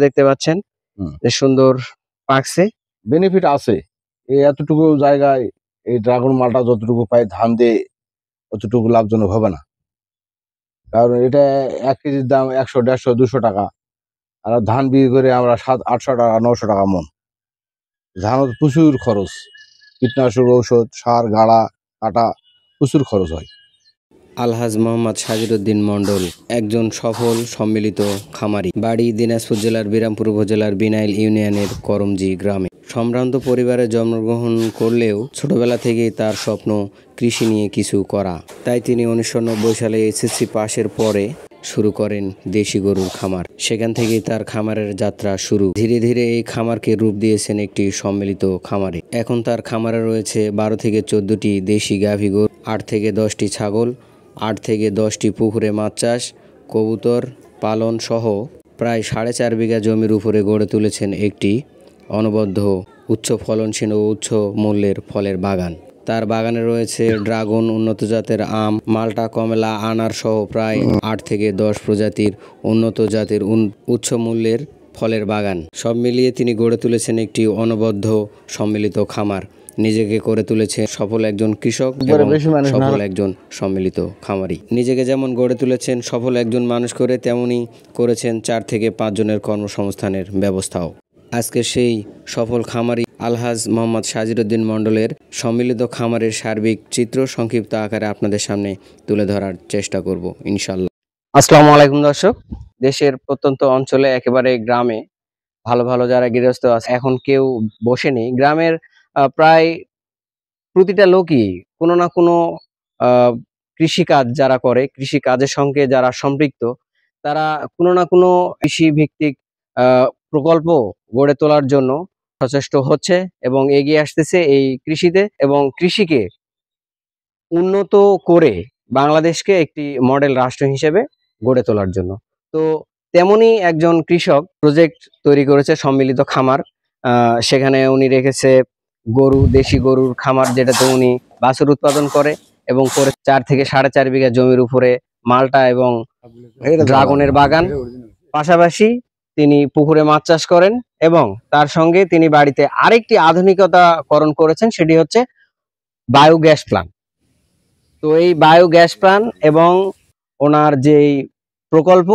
দেখতে পাচ্ছেন যে সুন্দর পাকছে। বেনিফিট আছে এই এতটুকু জায়গায় এই ড্রাগন মালটা যতটুকু পাই ধান দিয়ে অতটুকু লাভজনক হবে না, কারণ এটা 1 কেজির দাম 100, 150, 200 টাকা, আর ধান বিক্রি করে আমরা 700-800 টাকা 900 টাকা মন। ধান প্রচুর খরচ, কীটনাশক ঔষধ সার গাড়া কাটা প্রচুর খরচ হয়। আলহাজ মোহাম্মদ সাজিরউদ্দিন মণ্ডল একজন সফল সম্মিলিত খামারি। বাড়ি দিনাজপুর জেলার বিরামপুর উপজেলার বিনাইল ইউনিয়নের করমজি গ্রামে। সম্ভ্রান্ত পরিবারে জন্মগ্রহণ করলেও ছোটবেলা থেকেই তার স্বপ্ন কৃষি নিয়ে কিছু করা। তাই তিনি 1990 সালে এসএসসি পাশের পরে শুরু করেন দেশি গরুর খামার। সেখান থেকেই তার খামারের যাত্রা শুরু। ধীরে ধীরে এই খামারকে রূপ দিয়েছেন একটি সম্মিলিত খামারে। এখন তার খামারে রয়েছে 12 থেকে 14টি দেশি গাভী গরু, 8 থেকে 10টি ছাগল, 8 থেকে 10টি পুকুরে মাছ চাষ, কবুতর পালন সহ প্রায় 4.5 বিঘা জমির উপরে গড়ে তুলেছেন একটি অনবদ্য উচ্চ ফলনশীল ও উচ্চ মূল্যের ফলের বাগান। তার বাগানে রয়েছে ড্রাগন, উন্নত জাতের আম, মাল্টা, কমলা, আনার সহ প্রায় 8 থেকে 10 প্রজাতির উন্নত জাতের উচ্চ মূল্যের ফলের বাগান। সব মিলিয়ে তিনি গড়ে তুলেছেন একটি অনবদ্য সম্মিলিত খামার। নিজেকে করে তুলেছে সফল একজন কৃষক এবং সফল একজন সম্মিলিত খামারি। নিজেকে যেমন গড়ে তুলেছেন সফল একজন মানুষ করে, তেমনি করেছেন 4 থেকে 5 জনের কর্মসংস্থানের ব্যবস্থাও। আজকে সেই সফল খামারি আলহাজ মোহাম্মদ সাজিরউদ্দিন মণ্ডলের সম্মিলিত খামারের সার্বিক চিত্র সংক্ষিপ্ত আকারে আপনাদের সামনে তুলে ধরার চেষ্টা করব ইনশাল্লাহ। আসসালামু আলাইকুম দর্শক। দেশের প্রত্যন্ত অঞ্চলে একেবারে গ্রামে ভালো ভালো যারা গৃহস্থ আছে, এখন কেউ বসে নেই। গ্রামের প্রায় প্রতিটা লোকই কোনো না কোনো কৃষিকাজ যারা করে, কৃষি কাজের সঙ্গে যারা সম্পৃক্ত, তারা কোনো না কোনো কৃষি ভিত্তিক প্রকল্প গড়ে তোলার জন্য সচেষ্ট হচ্ছে এবং এগিয়ে আসতেছে এই কৃষিতে, এবং কৃষিকে উন্নত করে বাংলাদেশকে একটি মডেল রাষ্ট্র হিসেবে গড়ে তোলার জন্য। তো তেমনি একজন কৃষক প্রজেক্ট তৈরি করেছে সম্মিলিত খামার। সেখানে উনি রেখেছে গরু, দেশি গরুর খামার, যেটাতে উনি বাছুর উৎপাদন করে এবং করে 4 থেকে 4.5 বিঘা জমির উপরে মাল্টা এবং ড্রাগনের বাগান। পাশাপাশি তিনি পুকুরে মাছ চাষ করেন এবং তার সঙ্গে তিনি বাড়িতে আরেকটি আধুনিকতাকরণ করেছেন, সেটি হচ্ছে বায়োগ্যাস প্ল্যান্ট। তো এই বায়োগ্যাস প্ল্যান্ট এবং ওনার যেই প্রকল্প,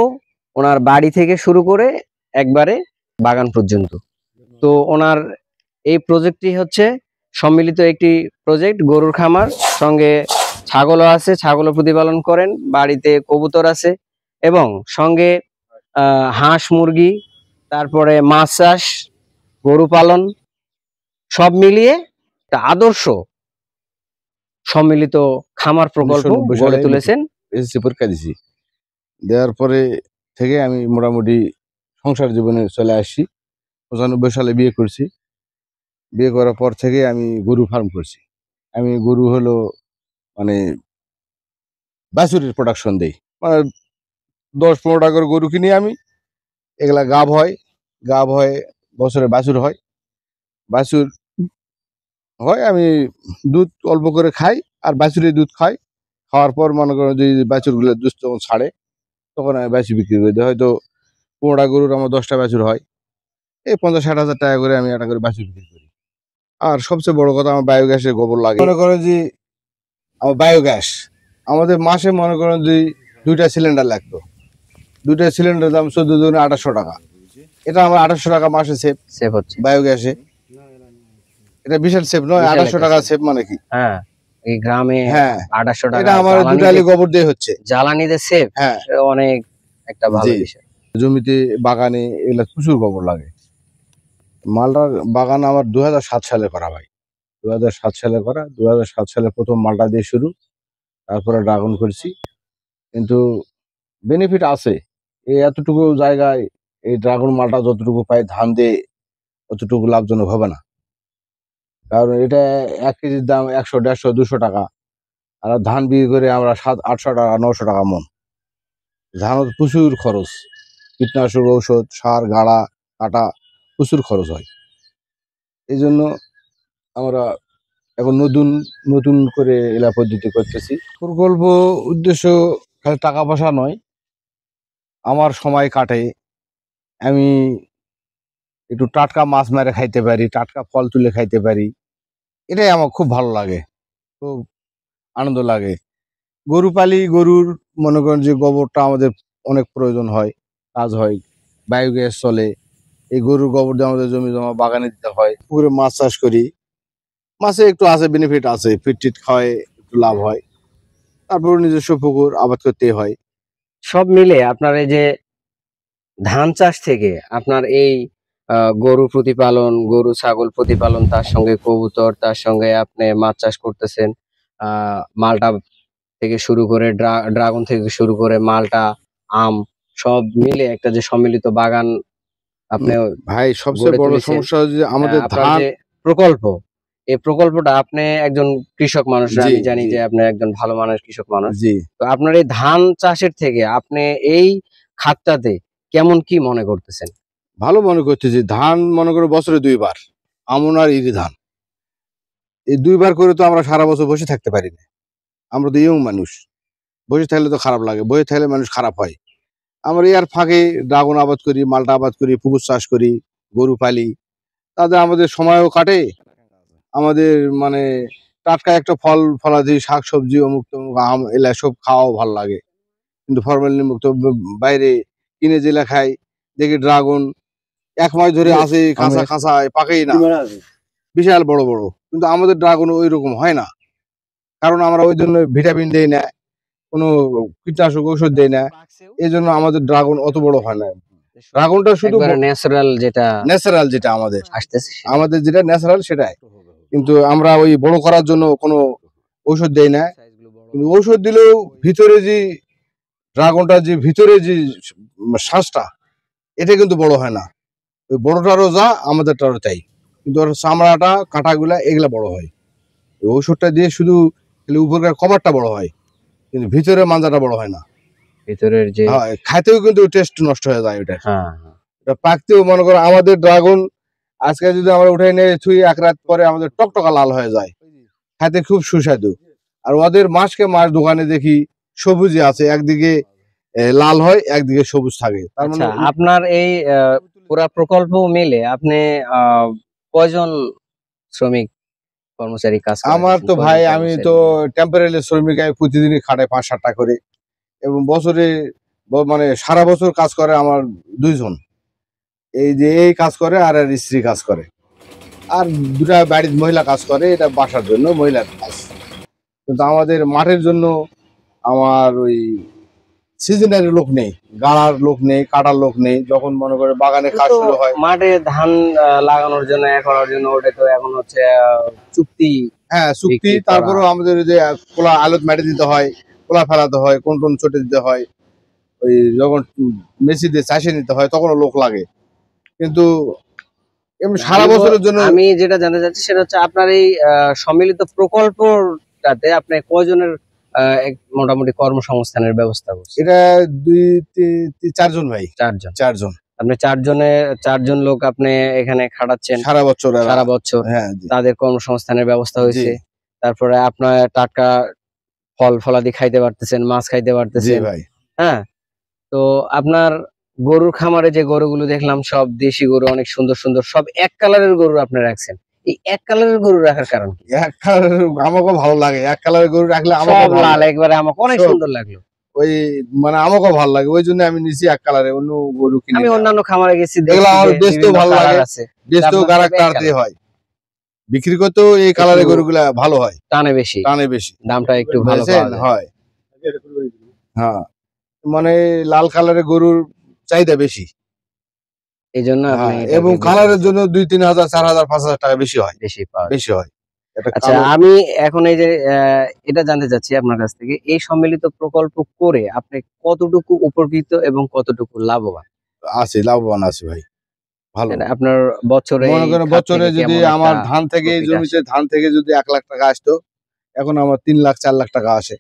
ওনার বাড়ি থেকে শুরু করে একবারে বাগান পর্যন্ত। তো ওনার এই প্রজেক্টটি হচ্ছে সম্মিলিত একটি প্রজেক্ট। গরুর খামার, সঙ্গে ছাগলও আছে, ছাগলও প্রতিপালন করেন, বাড়িতে কবুতর আছে এবং সঙ্গে হাঁস মুরগি, তারপরে মাছ চাষ, গরু পালন, সব মিলিয়ে একটা আদর্শ সম্মিলিত খামার প্রকল্প গড়ে তুলেছেন। এসএসসি পরীক্ষা দিছি, দেওয়ার পরে থেকে আমি মোটামুটি সংসার জীবনে চলে আসছি। 95 সালে বিয়ে করছি। বিয়ে করার পর থেকে আমি গরু ফার্ম করছি। আমি গরু হলো মানে বাছুরের প্রোডাকশন দেই, মানে 10-15 টাকা করে গরু কিনি আমি। এগুলা গাভ হয়, বছরে বাছুর হয়। বাছুর হয়, আমি দুধ অল্প করে খাই আর বাছুরের দুধ খাই। খাওয়ার পর মনে করেন যে বাছুরগুলো দুধ যখন ছাড়ে তখন আমি বাছুর বিক্রি করে দিই। হয়তো 15টা গরুর আমার 10টা বাছুর হয়, এই 50-60 হাজার টাকা করে আমি একটা করে বাছুর বিক্রি করি। আর সবচেয়ে বড় কথা, আমার বায়োগ্যাসের গোবর লাগে। মনে করেন যে আমার বায়োগ্যাস আমাদের মাসে মনে করেন যে 2টা সিলিন্ডার লাগতো। 2টা সিলিন্ডারের দাম 14-2800 টাকা। এটা আমার 2800 টাকা মাসে সেভ হচ্ছে বায়োগ্যাসে। এটা বিশাল সেভ নয়? 2800 টাকা সেভ মানে কি? হ্যাঁ, এই গ্রামে 2800 টাকা এটা আমার 2 টালি গোবর দিয়ে হচ্ছে। জ্বালানিতে সেভ, অনেক একটা ভালো বিষয়। জমিতে বাগানে এগুলা প্রচুর গোবর লাগে। মালটার বাগান আমার 2007 সালে করা ভাই, 2007 সালে করা। 2007 সালে প্রথম মালটা দিয়ে শুরু, তারপরে ড্রাগন করছি। কিন্তু বেনিফিট আছে এই এতটুকু জায়গায় এই ড্রাগন মালটা যতটুকু পাই ধান দিয়ে অতটুকু লাভজনক হবে না, কারণ এটা 1 কেজির দাম 100, 150, 200 টাকা, আর ধান বিক্রি করে আমরা 700-800 টাকা 900 টাকা মন। ধান প্রচুর খরচ, কীটনাশক ঔষধ সার গাড়া কাটা প্রচুর খরচ হয়। এই জন্য আমরা এখন নতুন করে এলা পদ্ধতি করতেছি। প্রকল্প উদ্দেশ্য খালি টাকা পয়সা নয়, আমার সময় কাটে। আমি একটু টাটকা মাছ মেরে খাইতে পারি, টাটকা ফল তুলে খাইতে পারি, এটাই আমার খুব ভালো লাগে, খুব আনন্দ লাগে। গরু পালি, গরুর মনে করেন যে গোবরটা আমাদের অনেক প্রয়োজন হয়, কাজ হয়, বায়োগ্যাস চলে। এই গরুর গোবর দিয়ে আমাদের জমি জমা বাগানে দিতে হয়। পুকুরে মাছ চাষ করি, মাছে একটু আছে বেনিফিট আছে, ফিট টিট খাওয়ায় একটু লাভ হয়। তারপর নিজস্ব পুকুর আবাদ করতে হয়। সব মিলে আপনার এই যে ধান চাষ থেকে আপনার এই গরু প্রতিপালন, গরু ছাগল প্রতিপালন, তার সঙ্গে কবুতর, তার সঙ্গে আপনি মাছ চাষ করতেছেন, মালটা থেকে শুরু করে ড্রাগন থেকে শুরু করে মালটা, আম, সব মিলে একটা যে সম্মিলিত বাগান আপনি ভাই সবচেয়ে গড়ে বড় তুলেছেন। সমস্যা হচ্ছে যে আমাদের আপনার ধান। যে প্রকল্প, এই প্রকল্পটা, আপনি একজন কৃষক মানুষ, জি, আমি জানি জি, যে আপনি একজন ভালো মানুষ, কৃষক মানুষ। জি, তো আপনার এই ধান চাষের থেকে আপনি এই খাতটাতে কেমন কি মনে করতেছেন? ভালো মনে করতেছি। ধান মনে করো বছরে 2 বার, আমন আর ইরি ধান, এই 2 বার করে তো আমরা সারা বছর বসে থাকতে পারি না। আমরা তো ইয়ং মানুষ, বসে থাকলে তো খারাপ লাগে, বসে থাকলে মানুষ খারাপ হয়। আমরা এর ফাঁকে ড্রাগন আবাদ করি, মালটা আবাদ করি, পুকুর চাষ করি, গরু পালি, তাতে আমাদের সময়ও কাটে। আমাদের মানে টাটকা একটা ফল ফলাদি, শাক সবজি, অমুক তমুক, আম, এলা সব খাওয়াও ভালো লাগে। কিন্তু ফরমালিন মুক্ত বাইরে কিনে জেলা খাই, দেখি ড্রাগন 1 মাস ধরে আছে কাঁচা কাঁচায়, পাকেই না, বিশাল বড় বড়। কিন্তু আমাদের ড্রাগন ওই রকম হয় না, কারণ আমরা ওই জন্য ভিটামিন দেই না, কোনো কীটনাশক ঔষধ দেই না, এই জন্য আমাদের ড্রাগন অত বড় হয় না। ড্রাগনটা শুধু একবারে ন্যাচারাল যেটা ন্যাচারাল, যেটা আমাদের আসতেছে আমাদের যেটা ন্যাচারাল সেটাই। কিন্তু আমরা ওই বড় করার জন্য কোনো ঔষধ দেই না। কিন্তু ঔষধ দিলেও ভিতরে যে ড্রাগনটা, যে ভিতরে যে শ্বাসটা, এটা কিন্তু বড় হয় না। ওই বড়টারও যা, আমাদেরটারও তাই, কিন্তু ওর চামড়াটা, কাঁটাগুলা, এগুলা বড় হয়। ওই ঔষধটা দিয়ে শুধু উপরকার কভারটা বড় হয়, কিন্তু ভিতরে মাঞ্জাটা বড় হয় না। ভিতরের যে, হ্যাঁ, খাইতেও কিন্তু টেস্ট নষ্ট হয়ে যায় ওটা। হ্যাঁ, ওটা পাকতেও মনে করো আমাদের ড্রাগন আজকে যদি আমরা উঠে নিয়ে ছুঁই, 1 রাত পরে আমাদের টকটকা লাল হয়ে যায়, খাইতে খুব সুস্বাদু। আর ওদের মাসকে মাস দোকানে দেখি সবুজই আছে, একদিকে লাল হয়, একদিকে সবুজ থাকে, তার মানে আচ্ছা, আপনার এই পুরা প্রকল্প মিলে আপনি কয়জন শ্রমিক কর্মচারী কাজ করে? আমার তো ভাই, আমি তো টেম্পোরারি শ্রমিক, আমি প্রতিদিনই খাটাই 5-7টা করে, এবং বছরে মানে সারা বছর কাজ করে আমার 2 জন। এই যে এই কাজ করে, আর আর স্ত্রী কাজ করে, আর 2টা বাড়ির মহিলা কাজ করে, এটা বাসার জন্য মহিলার কাজ। কিন্তু আমাদের মাঠের জন্য আমার ওই সিজনারি লোক নেই, গাড়ার লোক নেই, কাটার লোক নেই। যখন মনে করে বাগানে কাজ শুরু হয়, মাঠে ধান লাগানোর জন্য, করার জন্য, ওটা তো এখন হচ্ছে চুক্তি। হ্যাঁ চুক্তি। বিক্রি করা। তারপরেও আমাদের ওই যে কোলা আলত মাটি দিতে হয়, কোলা ফেলাতে হয়, কোন কোন ছোটে দিতে হয়, ওই যখন মেসি দিয়ে চাষে নিতে হয় তখনও লোক লাগে। কিন্তু এমনি সারা বছরের জন্য আমি যেটা জানতে চাচ্ছি সেটা হচ্ছে আপনার এই সম্মিলিত প্রকল্পটাতে আপনি কয়জনের মোটামুটি কর্মসংস্থানের ব্যবস্থা করছেন? এটা 2-4 জন ভাই, 4 জন। 4 জন। আপনি 4 জন লোক আপনি এখানে খাটাচ্ছেন সারা বছর সারা বছর, হ্যাঁ, জি, তাদের কর্মসংস্থানের ব্যবস্থা জি, হয়েছে। তারপরে আপনার টাটকা ফল ফলাদি খাইতে পারতেছেন, মাছ খাইতে জি পারতেছেন। ভাই। হ্যাঁ, তো আপনার গরুর খামারে যে গরুগুলো দেখলাম, সব দেশি গরু, অনেক সুন্দর সুন্দর, সব এক কালারের গরু আপনি রাখছেন। এই এক কালারের গরু রাখার কারণ কি? এক কালার আমাকেও ভালো লাগে, এক কালারের গরু রাখলে সব আমাকেও ভালো লাল, লাগে। একবারে আমাকে অনেক সব। সুন্দর লাগলো। ওই মানে আমাকেও ভালো লাগে, ওই জন্য আমি নিছি এক কালারে, অন্য গরু কিনি আমি না। অন্যান্য খামারে গেছি, এগুলো দেখছি আমার যে বেচতেও বিভিন্ন ভালো কালার লাগে, আছে, বেচতেও আপনার গারাক সব এক তাড়াতাড়ি কালার। হয়, বিক্রি করতেও এই কালারের একটু গরুগুলা ভালো হয়, টানে বেশি, টানে বেশি, দামটা একটু ভালো বেচেন পাওয়া যায়। হয়। হ্যাঁ, মানে লাল কালারের গরুর চাহিদা বেশি। এই জন্য আপনি হ্যাঁ, এটাকে এবং বেছে কালারের নিয়েছেন। জন্য 2-3 হাজার, 4 হাজার, 5 হাজার টাকা বেশি হয়, বেশি পাওয়া যায়। বেশি হয়। এটা আচ্ছা, কালো আমি এখন এই যে এটা জানতে চাচ্ছি আপনার কাছ থেকে, এই সম্মিলিত প্রকল্প করে আপনি কতটুকু উপকৃত এবং কতটুকু লাভবান? আছে, লাভবান আছে ভাই, ভালো। এটা আপনার বছরে মনে এই করেন খাত বছরে থেকে যদি কেমন আমার একটা ধান থেকে, এই প্রফিট জমিতে আসে? ধান থেকে যদি 1 লাখ টাকা আসতো, এখন আমার 3 লাখ 4 লাখ টাকা আসে,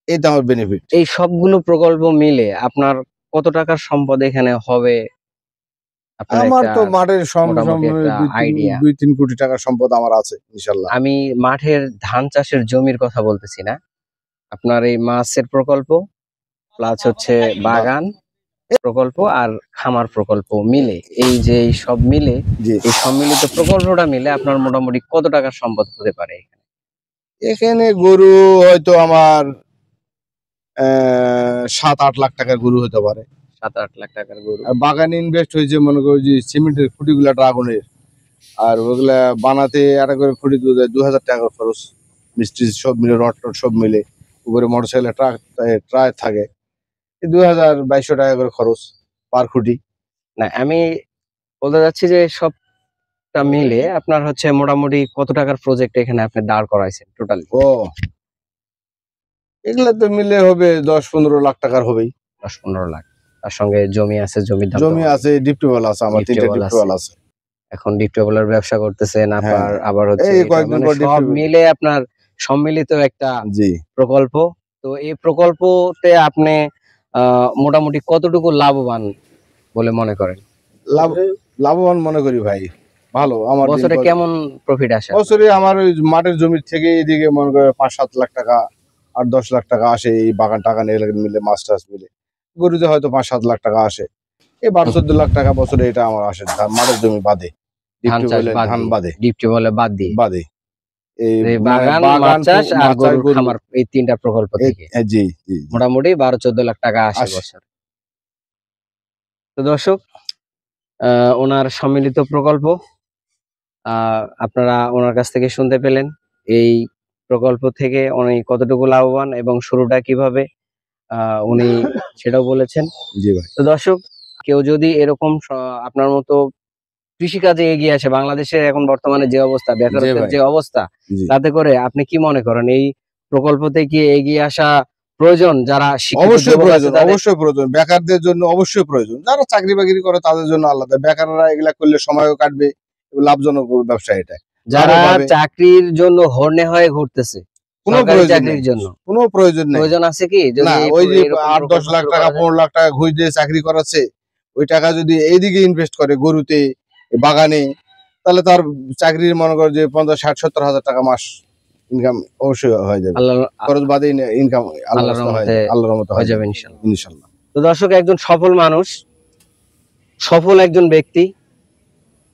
এটা আমার বেনিফিট। এই সবগুলো প্রকল্প মিলে আপনার কত টাকার সম্পদ এখানে হবে? আপনার আমার একটা তো মাঠের মোটামুটি একটা আইডিয়া। 2-3 কোটি টাকার সম্পদ আমার আছে ইনশাল্লাহ। আমি মাঠের ধান চাষের জমির কথা বলতেছি না, আপনার এই মাছের প্রকল্প প্লাস হচ্ছে বা- বাগান, প্রকল্প আর খামার প্রকল্প মিলে এই যে এই সব মিলে জি। এই সম্মিলিত প্রকল্পটা মিলে আপনার মোটামুটি কত টাকার সম্পদ হতে পারে? এখানে গরু হয়তো আমার 7-8 লাখ টাকার গরু হতে পারে। 7-8 লাখ টাকার গরু। আর বাগানে ইনভেস্ট হয়েছে মনে করো যে সিমেন্টের খুঁটিগুলা ড্রাগনের, আর ওগুলা বানাতে একটা করে খুঁটি 2000 টাকা খরচ, মিস্ত্রি সব মিলে রড টড সব মিলে, উপরে মোটরসাইকেল ট্রাক থাকে, 2000-2200 টাকা করে খরচ পার খুঁটি। না, আমি বলতে যাচ্ছি যে সবটা মিলে আপনার হচ্ছে মোটামুটি কত টাকার প্রজেক্ট এখানে আপনি দাঁড় করাইছেন টোটালি? ও এগুলা তো মিলে হবে 10-15 লাখ টাকার হবেই। 10-15 লাখ। তার সঙ্গে জমি আছে, জমির দাম জমি আছে, ডিপটিউবওয়েল আছে, আমার 3টা ডিপটিউবওয়েল ডিপটিউবয়েল আছে। এখন ডিপটিউবওয়েলের ব্যবসা করতেছেন, হ্যাঁ। আবার হচ্ছে এই এটা কয়েকদিন মানে পর সব ডিপটিউবয়েল। মিলে আপনার সম্মিলিত একটা জি। প্রকল্প। তো এই প্রকল্পতে আপনি মোটামুটি কতটুকু লাভবান বলে মনে করেন? লাভবান মনে করি ভাই, ভালো। আমার বছরে কেমন প্রফিট আসে? বছরে আমার ওই মাঠের জমির থেকে এদিকে মনে করে 5-7 লাখ টাকা, 8-10 লাখ টাকা আসে এই বাগান টাগান এগুলো মিলে, মাছ টাছ মিলে। গরুতে হয়তো 5-7 লাখ টাকা আসে, এই 12-14 লাখ টাকা বছরে এটা আমার আসে, মাঠের জমি বাদে, ধান চাষ ধান বাদে, ডিপটিউবওয়েলে বাদ দিয়ে বাদে এই এই বাগান, মাছ চাষ আর গরুর খামার, এই 3টা প্রকল্প থেকে জি জি মোটামুটি 12-14 লাখ টাকা আসে বছরে। তো দর্শক, ওনার সম্মিলিত প্রকল্প আপনারা ওনার কাছ থেকে শুনতে পেলেন। এই প্রকল্প থেকে উনি কতটুকু লাভবান এবং শুরুটা কিভাবে উনি সেটাও বলেছেন। জি ভাই। তো দর্শক, কেউ যদি এরকম আপনার মতো কৃষিকাজে এগিয়ে আসে, বাংলাদেশের এখন বর্তমানে যে অবস্থা, বেকারত্বের যে অবস্থা, তাতে করে আপনি কি মনে করেন এই প্রকল্পতে কি এগিয়ে আসা প্রয়োজন? যারা অবশ্যই প্রয়োজন, অবশ্যই প্রয়োজন, বেকারদের জন্য অবশ্যই প্রয়োজন। যারা চাকরি বাকরি করে তাদের জন্য আলাদা, বেকাররা এগুলা করলে সময়ও কাটবে, লাভজনক ব্যবসা এটা। যারা চাকরির জন্য হর্নে হয়ে ঘুরতেছে, কোনো চাকরির জন্য কোনো প্রয়োজন নেই। প্রয়োজন আছে কি? না, ওই যে 8-10 লাখ টাকা 15 লাখ টাকা ঘুষ দিয়ে চাকরি করাচ্ছে, ওই টাকা যদি এইদিকে ইনভেস্ট করে গরুতে, বাগানে, তাহলে তার চাকরির মনে করো যে 50-60-70 হাজার টাকা মাস ইনকাম অবশ্যই হয়ে যাবে। খরচ বাদে ইনকাম আল্লাহর রহমতে হয়ে যাবে ইনশাআল্লাহ। তো দর্শক, একজন সফল মানুষ, সফল একজন ব্যক্তি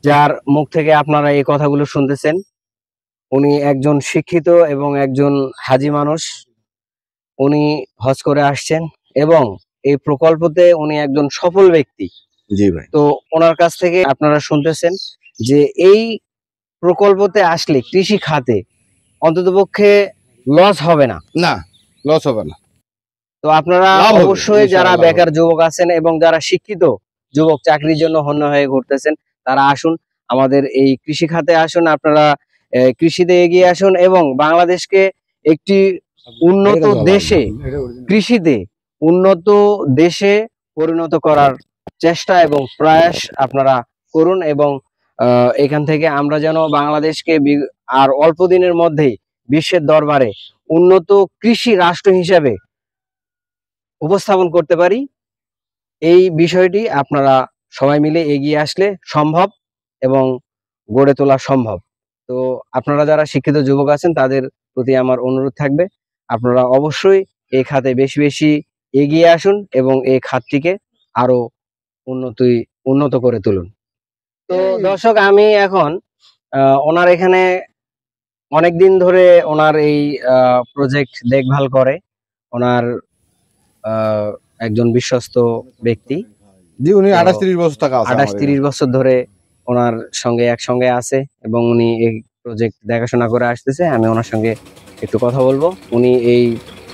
যার মুখ থেকে আপনারা এই কথাগুলো শুনতেছেন, উনি একজন শিক্ষিত এবং একজন হাজি মানুষ। উনি হজ করে আসছেন এবং এই প্রকল্পতে উনি একজন সফল ব্যক্তি। জি ভাই। তো ওনার কাছ থেকে আপনারা শুনতেছেন যে এই প্রকল্পতে আসলে কৃষি খাতে অন্ততপক্ষে লস হবে না। না, লস হবে না। তো আপনারা অবশ্যই যারা বেকার যুবক আছেন এবং যারা শিক্ষিত যুবক চাকরির জন্য হন্য হয়ে ঘুরতেছেন, তারা আসুন আমাদের এই কৃষি খাতে আসুন, আপনারা কৃষিতে এগিয়ে আসুন এবং বাংলাদেশকে একটি উন্নত দেশে, কৃষিতে উন্নত দেশে পরিণত করার চেষ্টা এবং প্রয়াস আপনারা করুন এবং এখান থেকে আমরা যেন বাংলাদেশকে আর অল্প দিনের মধ্যেই বিশ্বের দরবারে উন্নত কৃষি রাষ্ট্র হিসেবে উপস্থাপন করতে পারি। এই বিষয়টি আপনারা সবাই মিলে এগিয়ে আসলে সম্ভব এবং গড়ে তোলা সম্ভব। তো আপনারা যারা শিক্ষিত যুবক আছেন তাদের প্রতি আমার অনুরোধ থাকবে, আপনারা অবশ্যই এই খাতে বেশি বেশি এগিয়ে আসুন এবং এই খাতটিকে আরো উন্নত করে তুলুন। তো দর্শক, আমি এখন ওনার এখানে অনেকদিন ধরে ওনার এই প্রজেক্ট দেখভাল করে ওনার একজন বিশ্বস্ত ব্যক্তি। জি, উনি 28-30 বছর টাকা আছে, 28-30 বছর ধরে ওনার সঙ্গে একসঙ্গে আছে এবং উনি এই প্রজেক্ট দেখাশোনা করে আসতেছে। আমি ওনার সঙ্গে একটু কথা বলবো। উনি এই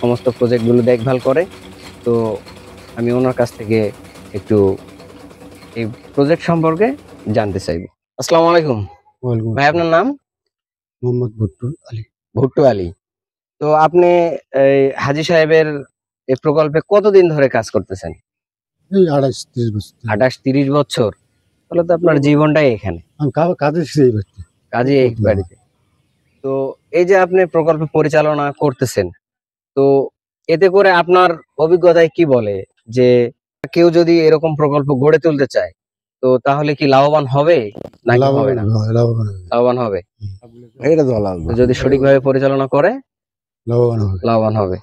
সমস্ত প্রজেক্টগুলো দেখভাল করে, তো আমি ওনার কাছ থেকে একটু এই প্রজেক্ট সম্পর্কে জানতে চাইবো। আসসালামু আলাইকুম ভাই, আপনার নাম? মোহাম্মদ ভুট্টু আলী। ভুট্টু আলী। তো আপনি এই হাজী সাহেবের এই প্রকল্পে কতদিন ধরে কাজ করতেছেন? এই 28-30 বছর। 28-30 বছর। তাহলে তো আপনার জীবনটাই এখানে। আমি কাজে এই বাড়িতে। কাজে এই বাড়িতে। তো এই যে আপনি প্রকল্প পরিচালনা করতেছেন, তো এতে করে আপনার অভিজ্ঞতায় কি বলে যে কেউ যদি এরকম প্রকল্প গড়ে তুলতে চায়, তো তাহলে কি লাভবান হবে নাকি হবে না? লাভবান হবে। এটা তো যদি সঠিকভাবে পরিচালনা করে লাভবান হবে। লাভবান হবে।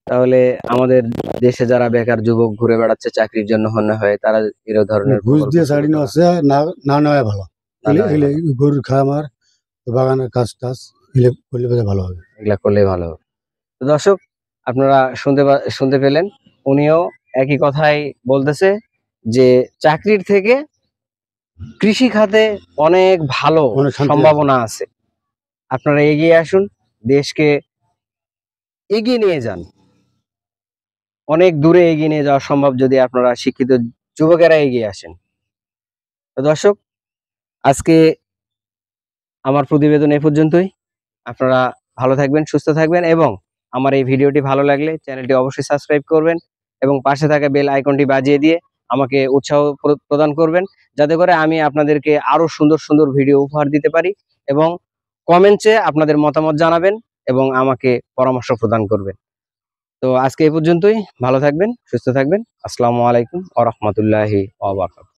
তাহলে আমাদের দেশে যারা বেকার যুবক ঘুরে বেড়াচ্ছে চাকরির জন্য মনে হয় তারা এর ধরনের ঘুষ প্রকল্প দিয়ে শুরু ছাড়ি করা। নেওয়া না না নেওয়া ভালো। না নেওয়াই এলে ভালো। গরুর খামার, বাগানের কাজ টাজ এলে করলে বোধহয় ভালো হবে। এগুলা করলে ভালো হবে। তো দর্শক, আপনারা শুনতে পেলেন, উনিও একই কথাই বলতেছে যে চাকরির থেকে কৃষি খাতে অনেক ভালো অনেক শান্তি আছে। সম্ভাবনা আছে। আপনারা এগিয়ে আসুন, দেশকে এগিয়ে নিয়ে যান। অনেক দূরে এগিয়ে নিয়ে যাওয়া সম্ভব যদি আপনারা শিক্ষিত যুবকেরা এগিয়ে আসেন। তো দর্শক, আজকে আমার প্রতিবেদন এ পর্যন্তই। আপনারা ভালো থাকবেন, সুস্থ থাকবেন এবং আমার এই ভিডিওটি ভালো লাগলে চ্যানেলটি অবশ্যই সাবস্ক্রাইব করবেন এবং পাশে থাকা বেল আইকনটি বাজিয়ে দিয়ে আমাকে উৎসাহ প্রদান করবেন, যাতে করে আমি আপনাদেরকে আরো সুন্দর সুন্দর ভিডিও উপহার দিতে পারি। এবং কমেন্টে আপনাদের মতামত জানাবেন এবং আমাকে পরামর্শ প্রদান করবেন। তো আজকে এই পর্যন্তই। ভালো থাকবেন, সুস্থ থাকবেন। আসসালামু আলাইকুম ওয়া রাহমাতুল্লাহি ওয়া বারাকাতুহু।